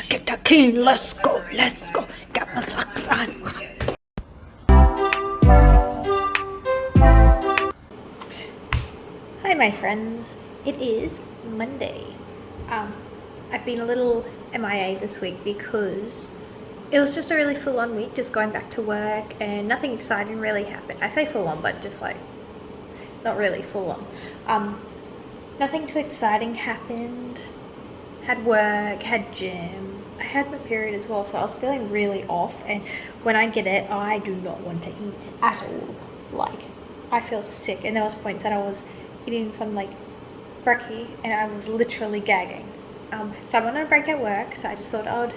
Get the king, let's go, let's go. Got my socks on. Hi my friends, it is Monday. I've been a little MIA this week because it was just a really full-on week, just going back to work and nothing exciting really happened. I say full-on, but just like not really full-on. Nothing too exciting happened. Had work, had gym. I had my period as well, so I was feeling really off, and when I get it, I do not want to eat at all. Like, I feel sick, and there was points that I was eating some like brekkie and I was literally gagging. So I'm on a break at work, so I just thought I would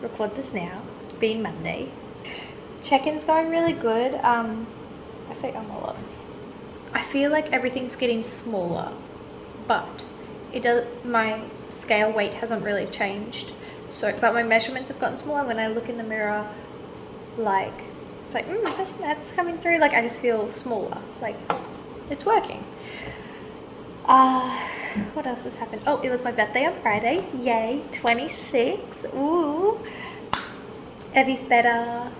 record this now, being Monday. Check-in's going really good. I say a lot. I feel like everything's getting smaller, but my scale weight hasn't really changed, but my measurements have gotten smaller. When I look in the mirror, like it's like that's coming through. Like I just feel smaller, like it's working. What else has happened? Oh, it was my birthday on Friday. Yay, 26. Ooh. Evie's better.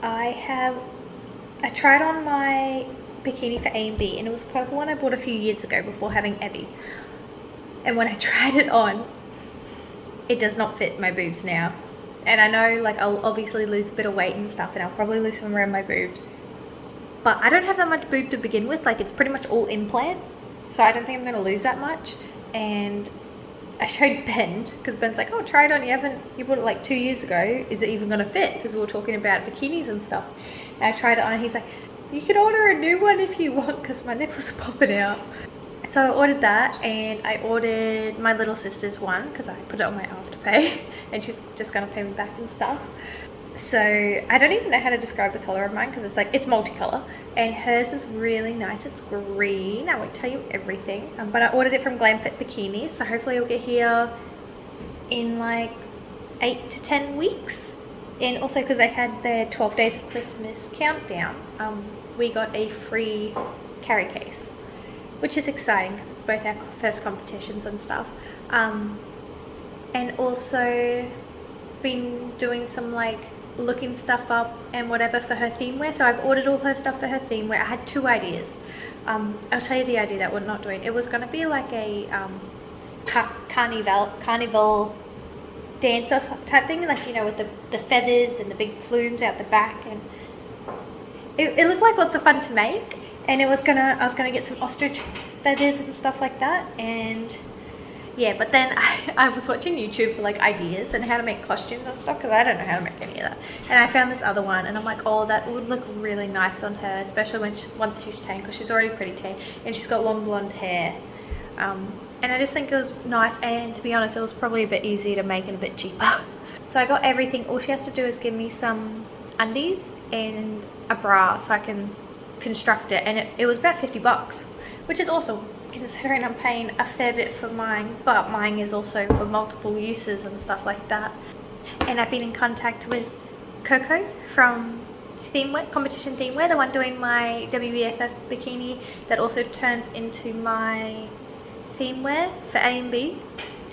I tried on my bikini for A&B, and it was a purple one I bought a few years ago before having Evie. And when I tried it on, it does not fit my boobs now. And I know like I'll obviously lose a bit of weight and stuff, and I'll probably lose some around my boobs. But I don't have that much boob to begin with. Like it's pretty much all implant. So I don't think I'm going to lose that much. And I showed Ben, because Ben's like, oh, try it on. You bought it like 2 years ago. Is it even going to fit? Because we were talking about bikinis and stuff. And I tried it on, and he's like, you can order a new one if you want, because my nipples are popping out. So I ordered that, and I ordered my little sister's one because I put it on my Afterpay, and she's just going to pay me back and stuff. So I don't even know how to describe the color of mine, because it's multicolor, and hers is really nice. It's green. I won't tell you everything, but I ordered it from Glam Fit Bikini, so hopefully it'll get here in like 8 to 10 weeks. And also because they had their 12 days of Christmas countdown, we got a free carry case, which is exciting because it's both our first competitions and stuff. And also been doing some like looking stuff up and whatever for her theme wear. So I've ordered all her stuff for her theme wear. I had 2 ideas. I'll tell you the idea that we're not doing. It was going to be like a carnival dancer type thing, like, you know, with the feathers and the big plumes out the back, and it looked like lots of fun to make. And I was gonna get some ostrich feathers and stuff like that, and yeah, but then I was watching YouTube for like ideas and how to make costumes and stuff, because I don't know how to make any of that. And I found this other one, and I'm like, oh, that would look really nice on her, especially once she's tan, because she's already pretty tan and she's got long blonde hair. And I just think it was nice, and to be honest, it was probably a bit easier to make and a bit cheaper. So I got everything. All she has to do is give me some undies and a bra so I can construct it, and it was about $50, which is awesome considering I'm paying a fair bit for mine, but mine is also for multiple uses and stuff like that. And I've been in contact with Coco from competition theme wear, the one doing my WBFF bikini that also turns into my theme wear for A&B,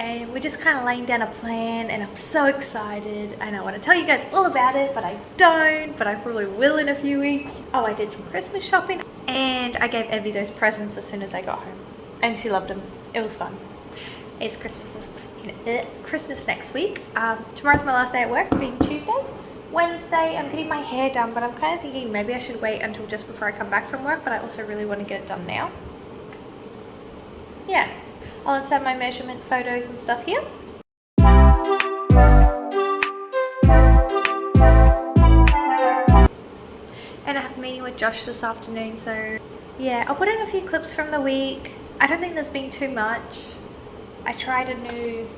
and we're just kind of laying down a plan, and I'm so excited, and I want to tell you guys all about it, but I don't, but I probably will in a few weeks. Oh, I did some Christmas shopping, and I gave Evie those presents as soon as I got home, and she loved them. It was fun. It's Christmas next week. Tomorrow's my last day at work, being Tuesday. Wednesday I'm getting my hair done, but I'm kind of thinking maybe I should wait until just before I come back from work, but I also really want to get it done now. Yeah, I'll insert my measurement photos and stuff here. And I have a meeting with Josh this afternoon, so yeah, I'll put in a few clips from the week. I don't think there's been too much. I tried a new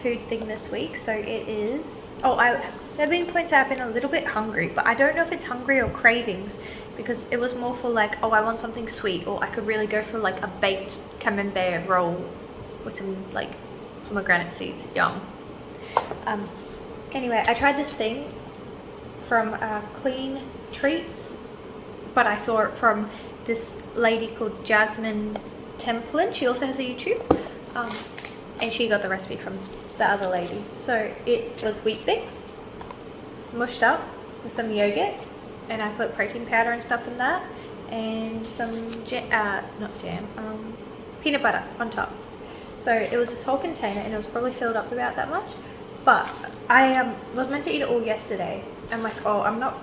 food thing this week, so it is, there have been points that I've been a little bit hungry, but I don't know if it's hungry or cravings, because it was more for like, oh, I want something sweet, or I could really go for like a baked camembert roll with some like pomegranate seeds. Yum. Anyway, I tried this thing from Clean Treats, but I saw it from this lady called Jasmine Templin. She also has a YouTube. and she got the recipe from the other lady. So it was wheat bix, mushed up with some yogurt, and I put protein powder and stuff in that, and some peanut butter on top. So it was this whole container, and it was probably filled up about that much. But I was meant to eat it all yesterday. I'm like, oh, I'm not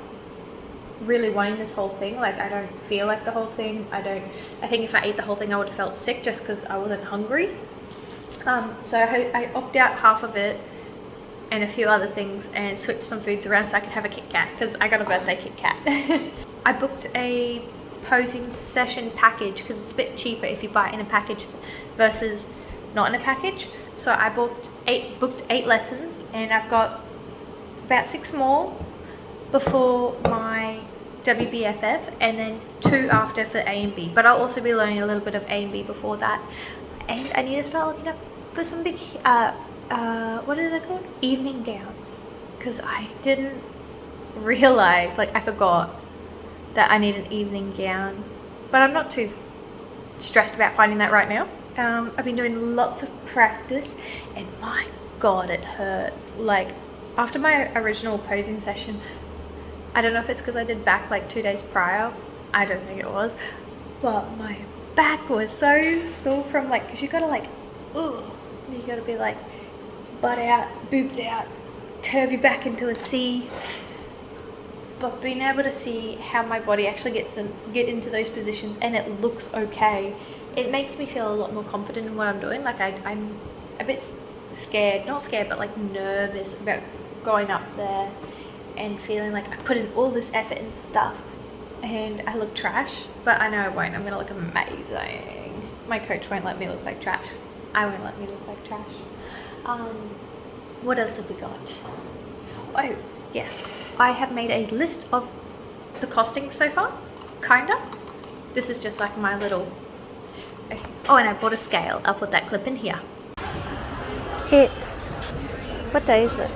really wanting this whole thing. Like, I don't feel like the whole thing. I think if I ate the whole thing, I would have felt sick just because I wasn't hungry. So I opted out half of it and a few other things and switched some foods around so I could have a Kit Kat, because I got a birthday Kit Kat. I booked a posing session package because it's a bit cheaper if you buy it in a package versus not in a package. So I booked 8 lessons, and I've got about 6 more before my WBFF, and then 2 after for A and B. But I'll also be learning a little bit of A and B before that. And I need to start looking up for some big what are they called? Evening gowns, because I didn't realize, like, I forgot that I need an evening gown, but I'm not too stressed about finding that right now. I've been doing lots of practice, and my god, it hurts. Like, after my original posing session, I don't know if it's because I did back like 2 days prior, I don't think it was, but my back was so sore from, like, because you gotta, like, ugh, you gotta be like butt out, boobs out, curve your back into a C. But being able to see how my body actually get into those positions and it looks okay, it makes me feel a lot more confident in what I'm doing. Like, I'm a bit scared, not scared, but like nervous about going up there and feeling like I put in all this effort and stuff and I look trash. But I know I won't. I'm gonna look amazing. My coach won't let me look like trash. I won't let me look like trash. What else have we got? Oh, yes. I have made a list of the costings so far, kinda. This is just like my little... Okay. Oh, and I bought a scale. I'll put that clip in here. It's... what day is it?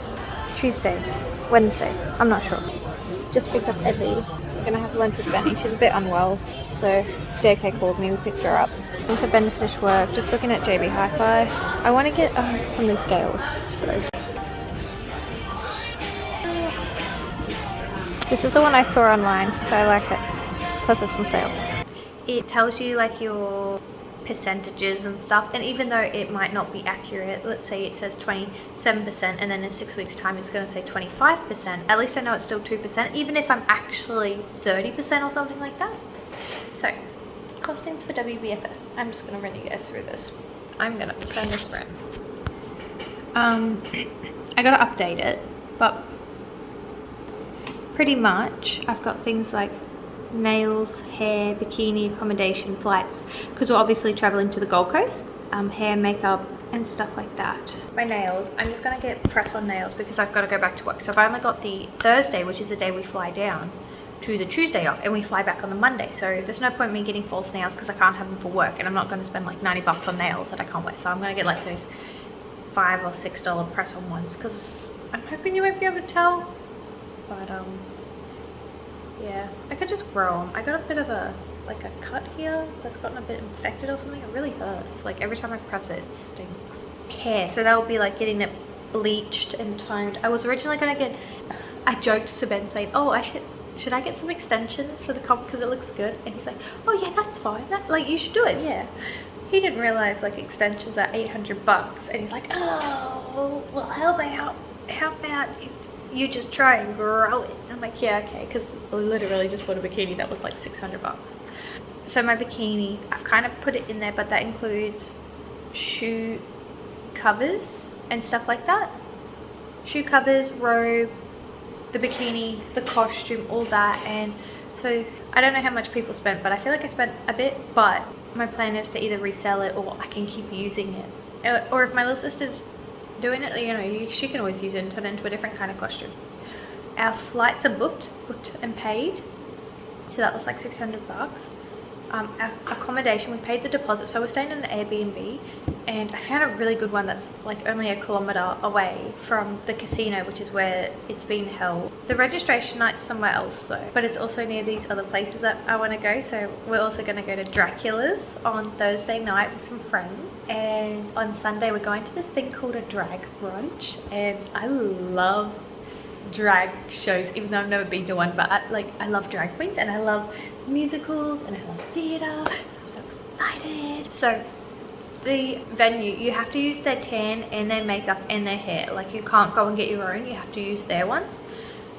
Tuesday. Wednesday. I'm not sure. Just picked up Evie. We're gonna have lunch with Benny. She's a bit unwell, so JK called me. We picked her up. And for Ben to finish work, just looking at JB Hi-Fi. I want to get some new scales, though. This is the one I saw online, so I like it. Plus it's on sale. It tells you like your percentages and stuff, and even though it might not be accurate, let's say it says 27%, and then in 6 weeks time it's going to say 25%, at least I know it's still 2%, even if I'm actually 30% or something like that. So, costings for WBFF. I'm just going to run you guys through this. I'm going to turn this around. I got to update it, but pretty much I've got things like nails, hair, bikini, accommodation, flights, because we're obviously traveling to the Gold Coast, hair, makeup and stuff like that. My nails, I'm just going to get press on nails because I've got to go back to work. So I've only got the Thursday, which is the day we fly down, to the Tuesday off, and we fly back on the Monday. So there's no point in me getting false nails because I can't have them for work, and I'm not going to spend like $90 on nails that I can't wear. So I'm going to get like those $5 or $6 press on ones, because I'm hoping you won't be able to tell. But yeah, I could just grow them. I got a bit of a cut here that's gotten a bit infected or something. It really hurts. Like every time I press it, it stinks. Hair, so that would be like getting it bleached and toned. I was originally gonna get, I joked to Ben saying, oh, should I get some extensions for the comp because it looks good? And he's like, oh yeah, that's fine. That, like, you should do it, yeah. He didn't realize like extensions are $800, and he's like, oh, well, how about if you just try and grow it? I'm like, yeah, okay, because I literally just bought a bikini that was like $600. So my bikini, I've kind of put it in there, but that includes shoe covers and stuff like that. Shoe covers, robe, the bikini, the costume, all that. And so I don't know how much people spent, but I feel like I spent a bit. But my plan is to either resell it or I can keep using it, or if my little sister's doing it, you know, she can always use it and turn it into a different kind of costume. Our flights are booked and paid, so that was like $600. Our accommodation, we paid the deposit, so we're staying in an Airbnb. and I found a really good one that's like only 1 kilometer away from the casino, which is where it's been held. The registration night's somewhere else though, but it's also near these other places that I want to go. So we're also going to go to Dracula's on Thursday night with some friends, and on Sunday we're going to this thing called a drag brunch, and I love drag shows, even though I've never been to one, but I love drag queens and I love musicals and I love theatre, so I'm so excited. So the venue, you have to use their tan and their makeup and their hair. Like, you can't go and get your own, you have to use their ones.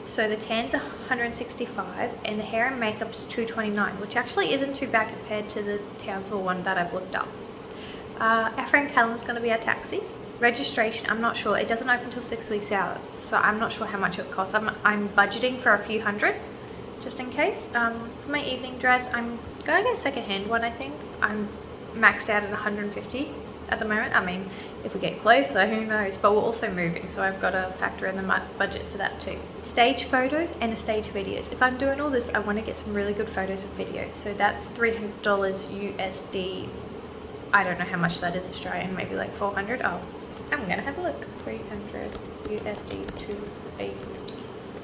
So the tan's $165 and the hair and makeup's $229, which actually isn't too bad compared to the Townsville one that I've looked up. Our friend Callum's going to be our taxi. Registration, I'm not sure, it doesn't open till 6 weeks out, so I'm not sure how much it costs. I'm budgeting for a few hundred just in case. For my evening dress, I'm gonna get a second-hand one. I think I'm maxed out at 150 at the moment. I mean, if we get closer, who knows, but we're also moving, so I've got to factor in the budget for that too. Stage photos and a stage videos. If I'm doing all this, I want to get some really good photos and videos, so that's $300 USD. I don't know how much that is Australian, maybe like 400. Oh, I'm gonna have a look. 300 USD to a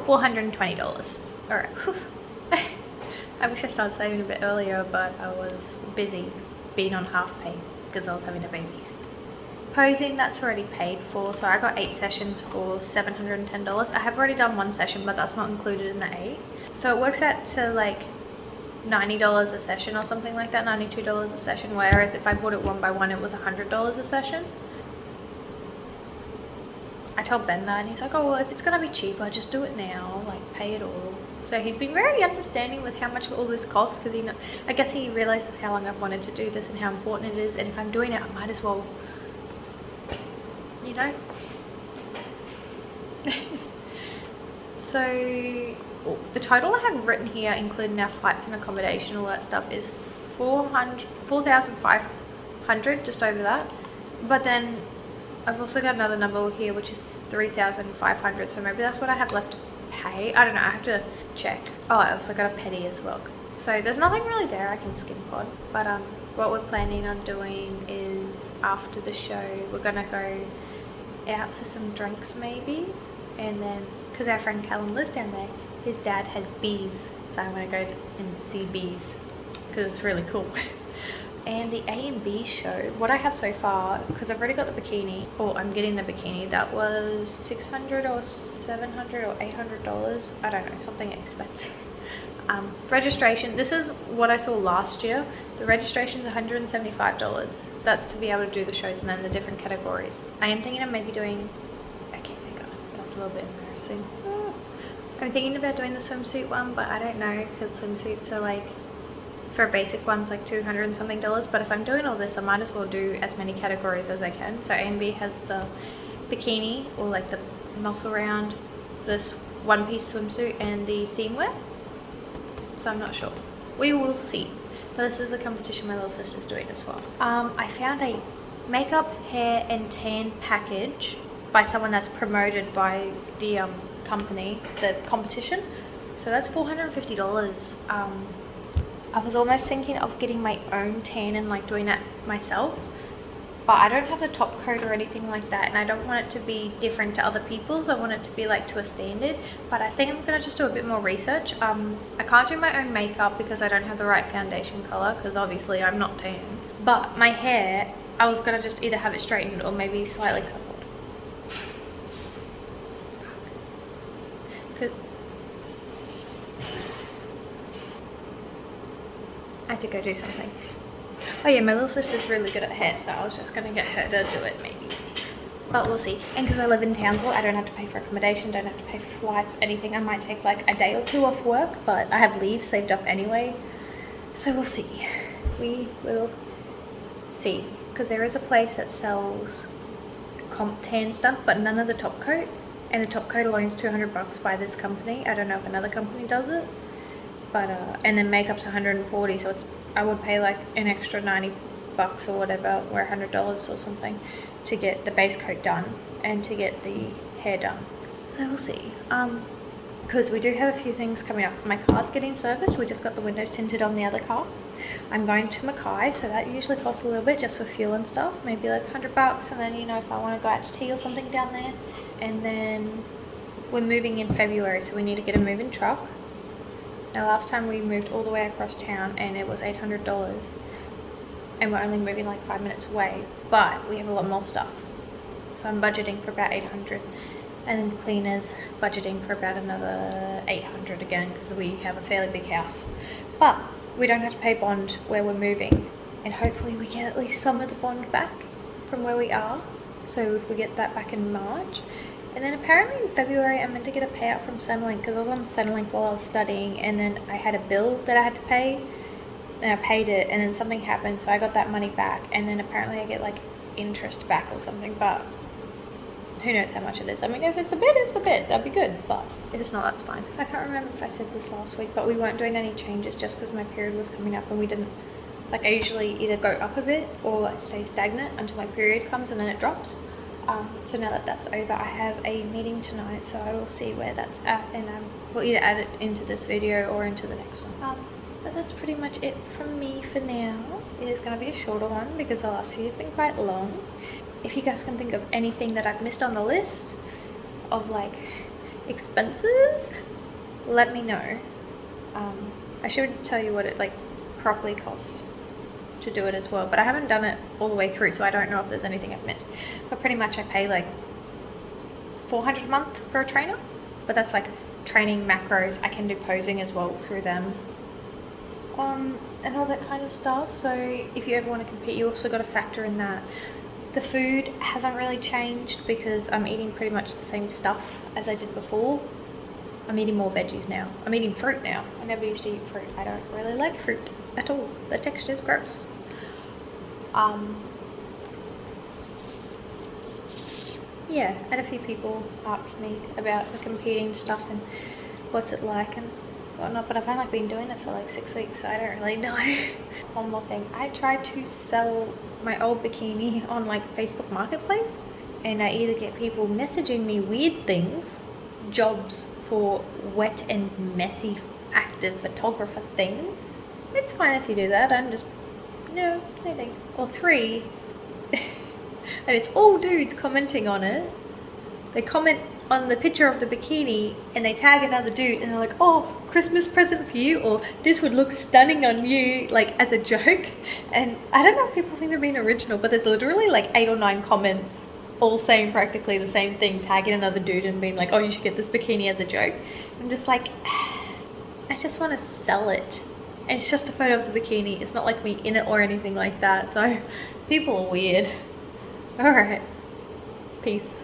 $420. All right. I wish I started saving a bit earlier, but I was busy being on half pay because I was having a baby. Posing, that's already paid for, so I got 8 sessions for $710. I have already done 1 session, but that's not included in the 8. So it works out to like $90 a session or something like that, $92 a session, whereas if I bought it one by one, it was $100 a session. I told Ben that and he's like, oh, well, if it's gonna be cheaper, just do it now, like pay it all. So he's been very understanding with how much all this costs, because I guess he realizes how long I've wanted to do this and how important it is, and if I'm doing it, I might as well, you know. So the total I have written here, including our flights and accommodation, all that stuff, is $4,500, just over that. But then I've also got another number here, which is $3,500, so maybe that's what I have left to pay. I don't know, I have to check. Oh, I also got a petty as well. So there's nothing really there I can skimp on. But what we're planning on doing is after the show, we're gonna go out for some drinks maybe, and then, because our friend Callum lives down there, his dad has bees, so I'm gonna go and see bees because it's really cool. And the A&B show, what I have so far, because I've already got the bikini, or I'm getting the bikini, that was $600 or $700 or $800. I don't know, something expensive. Registration, this is what I saw last year. The registration's $175. That's to be able to do the shows and then the different categories. I am thinking of maybe doing, okay, my God, that's a little bit embarrassing. I'm thinking about doing the swimsuit one, but I don't know, because swimsuits are like, for a basic one's like $200 and something, but if I'm doing all this, I might as well do as many categories as I can. So A&B has the bikini, or like the muscle round, this one-piece swimsuit, and the theme wear. So I'm not sure. We will see. But this is a competition my little sister's doing as well. I found a makeup, hair, and tan package by someone that's promoted by the company, the competition. So that's $450. I was almost thinking of getting my own tan and like doing that myself, but I don't have the top coat or anything like that, and I don't want it to be different to other people's. I want it to be like to a standard, but I think I'm gonna just do a bit more research. I can't do my own makeup because I don't have the right foundation color, because obviously I'm not tan. But my hair, I was gonna just either have it straightened or maybe slightly curled. I had to go do something. Oh yeah, my little sister's really good at hair, so I was just gonna get her to do it maybe. But we'll see. And because I live in Townsville, I don't have to pay for accommodation, don't have to pay for flights, anything. I might take like a day or 2 off work, but I have leave saved up anyway. So we'll see. We will see. Because there is a place that sells comp tan stuff, but none of the top coat. And the top coat alone's $200 by this company. I don't know if another company does it. But and then makeup's $140, so I would pay like an extra $90 or whatever, or $100 or something, to get the base coat done and to get the hair done. So we'll see. Because we do have a few things coming up. My car's getting serviced. We just got the windows tinted on the other car, I'm going to Mackay, so that usually costs a little bit just for fuel and stuff, maybe like $100, and then, you know, if I want to go out to tea or something down there. And then we're moving in February, so we need to get a moving truck. Now last time we moved all the way across town and it was $800, and we're only moving like 5 minutes away, but we have a lot more stuff, so I'm budgeting for about 800, and then cleaners budgeting for about another 800 again, because we have a fairly big house. But we don't have to pay bond where we're moving, and hopefully we get at least some of the bond back from where we are, so if we get that back in March. And then apparently in February I'm meant to get a payout from Centrelink, because I was on Centrelink while I was studying, and then I had a bill that I had to pay, and I paid it, and then something happened, so I got that money back, and then apparently I get like interest back or something, but who knows how much it is. I mean, if it's a bit, it's a bit, that'd be good, but if it's not, that's fine. I can't remember if I said this last week, but we weren't doing any changes just because my period was coming up, and we didn't, like, I usually either go up a bit or like stay stagnant until my period comes and then it drops. So now that that's over, I have a meeting tonight, so I will see where that's at, and we'll either add it into this video or into the next one. But that's pretty much it from me for now. It is going to be a shorter one because the last few have been quite long. If you guys can think of anything that I've missed on the list of like expenses, let me know. I should tell you what it like properly costs to do it as well, but I haven't done it all the way through, so I don't know if there's anything I've missed. But pretty much I pay like $400 a month for a trainer, but that's like training, macros. I can do posing as well through them, and all that kind of stuff. So if you ever want to compete, you also got to factor in that. The food hasn't really changed because I'm eating pretty much the same stuff as I did before. I'm eating more veggies now. I'm eating fruit now. I never used to eat fruit. I don't really like fruit at all. The texture's gross. Yeah, I had a few people ask me about the competing stuff and what's it like and whatnot, but I've only been doing it for like 6 weeks, so I don't really know. One more thing, I tried to sell my old bikini on like Facebook Marketplace, and I either get people messaging me weird things, jobs for wet and messy active photographer things. It's fine if you do that, I'm just, no, nothing. Or 3, and it's all dudes commenting on it. They comment on the picture of the bikini and they tag another dude and they're like, oh, Christmas present for you, or this would look stunning on you, like as a joke. And I don't know if people think they're being original, but there's literally like 8 or 9 comments all saying practically the same thing, tagging another dude and being like, oh, you should get this bikini as a joke. I'm just like, I just want to sell it. And it's just a photo of the bikini. It's not like me in it or anything like that. So people are weird. All right. Peace.